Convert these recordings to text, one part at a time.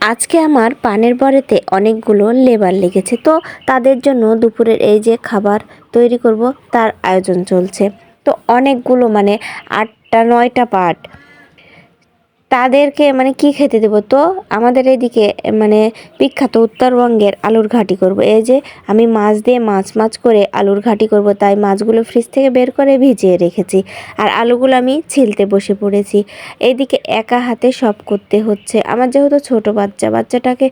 আজকে আমার পানের বরেতে অনেকগুলো লেবার লেগেছে, তো তাদের জন্য দুপুরের এই যে খাবার তৈরি করব তার আয়োজন চলছে। তো অনেকগুলো মানে 8টা 9টা পাট, তাদেরকে মানে কি খেতে দেবো। তো আমাদের এদিকে মানে বিখ্যাত উত্তরবঙ্গের আলুর ঘাটি করব। এই যে আমি মাছ দিয়ে মাছ করে আলুর ঘাটি করব, তাই মাছগুলো ফ্রিজ থেকে বের করে ভিজিয়ে রেখেছি, আর আলুগুলো আমি ছিলতে বসে পড়েছি। এইদিকে একা হাতে সব করতে হচ্ছে আমার, যেহেতু ছোট বাচ্চাটাকে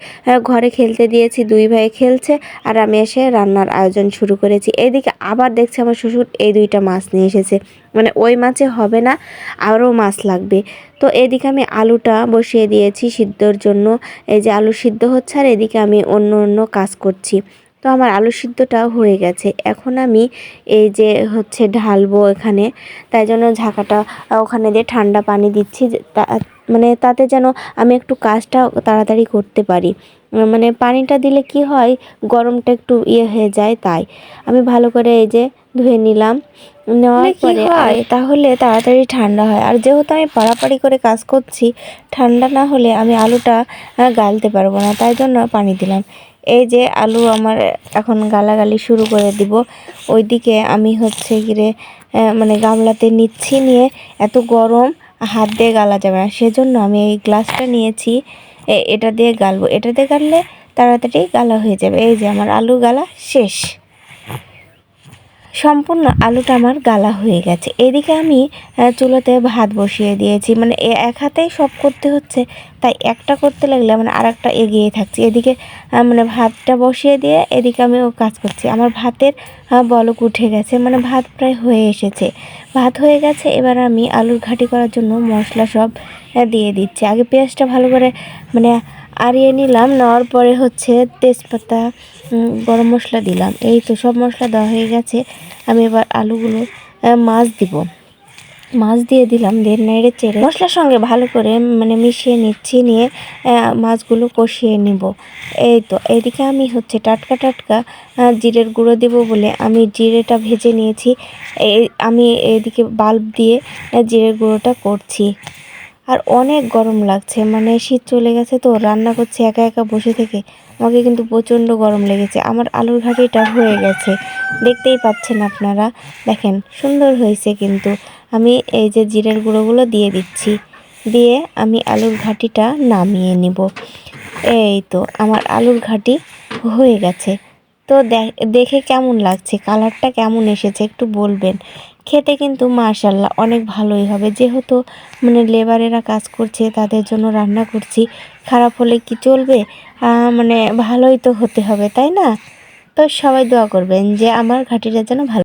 ঘরে খেলতে দিয়েছি, দুই ভাই খেলছে আর আমি এসে রান্নার আয়োজন শুরু করেছি। এইদিকে আবার দেখছি আমার শ্বশুর এই 2টা মাছ নিয়ে এসেছে, মানে ওই মাছে হবে না, আরও মাছ লাগবে। তো এদিকে আমি আলুটা বসিয়ে দিয়েছি সিদ্ধর জন্য। এই যে আলু সিদ্ধ হচ্ছে আর এদিকে আমি অন্য কাজ করছি। তো আমার আলু সিদ্ধটা হয়ে গেছে, এখন আমি এই যে হচ্ছে ঢালবো এখানে, তাই জন্য ঝাঁকাটা ওখানে দিয়ে ঠান্ডা পানি দিচ্ছি, মানে তাতে যেন আমি একটু কাজটা তাড়াতাড়ি করতে পারি। মানে পানিটা দিলে কি হয়, গরমটা একটু হয়ে যায়, তাই আমি ভালো করে এই যে ধুয়ে নিলাম। নেওয়ার পরে তাহলে তাড়াতাড়ি ঠান্ডা হয়, আর যেহেতু আমি পাড়াপাড়ি করে কাজ করছি, ঠান্ডা না হলে আমি আলুটা গালতে পারবো না, তাই জন্য পানি দিলাম। এই যে আলু আমার এখন গালাগালি শুরু করে দিব। ওইদিকে আমি হচ্ছে গিয়ে মানে গামলাতে নিচ্ছি, নিয়ে এত গরম হাত দিয়ে গালা যাবে না, সেজন্য আমি এই গ্লাসটা নিয়েছি, এটা দিয়ে গালবো। এটা দিয়ে গাললে তাড়াতাড়ি গালা হয়ে যাবে। এই যে আমার আলু গালা শেষ, সম্পূর্ণ আলুটা আমার গালা হয়ে গেছে। এদিকে আমি চুলাতে ভাত বসিয়ে দিয়েছি, মানে এক হাতেই সব করতে হচ্ছে, তাই একটা করতে লাগলে মানে আরেকটা এগিয়ে থাকছি। এদিকে মানে ভাতটা বসিয়ে দিয়ে এদিকে আমিও কাজ করছি। আমার ভাতের বলক উঠে গেছে, মানে ভাত প্রায় হয়ে এসেছে। ভাত হয়ে গেছে, এবার আমি আলুর ঘাটি করার জন্য মশলা সব দিয়ে দিচ্ছি। আগে পেঁয়াজটা ভালো করে মানে আড়িয়ে নিলাম, নেওয়ার পরে হচ্ছে তেজপাতা, গরম মশলা দিলাম। এই তো সব মশলা দেওয়া হয়ে গেছে। আমি এবার আলুগুলো মাছ দিব, মাছ দিয়ে দিলাম, দিয়ে নেড়ে চেড়ে মশলার সঙ্গে ভালো করে মানে মিশিয়ে নিচ্ছি, নিয়ে মাছগুলো কষিয়ে নিব। এই তো এইদিকে আমি হচ্ছে টাটকা জিরের গুঁড়ো দেব বলে আমি জিরেটা ভেজে নিয়েছি। আমি এদিকে বাল্ব দিয়ে জিরের গুঁড়োটা করছি। আর অনেক গরম লাগছে, মানে শীত চলে গেছে তো রান্না করছি একা একা বসে থেকে, আমাকে কিন্তু প্রচণ্ড গরম লেগেছে। আমার আলুর ঘাটিটা হয়ে গেছে, দেখতেই পাচ্ছেন আপনারা, দেখেন সুন্দর হয়েছে। কিন্তু আমি এই যে জিরের গুঁড়োগুলো দিয়ে দিচ্ছি, দিয়ে আমি আলুর ঘাটিটা নামিয়ে নিব। এই তো আমার আলুর ঘাটি হয়ে গেছে। তো দেখে কেমন লাগছে, কালারটা কেমন এসেছে একটু বলবেন। খেতে কিন্তু মাশাল্লাহ অনেক ভালোই হবে, যেহেতু মানে লেবারেরা কাজ করছে তাদের জন্য রান্না করছি, খারাপ হলে কি চলবে, মানে ভালোই তো হতে হবে, তাই না? তো সবাই দোয়া করবেন যে আমার ঘাটিটা যেন ভালো।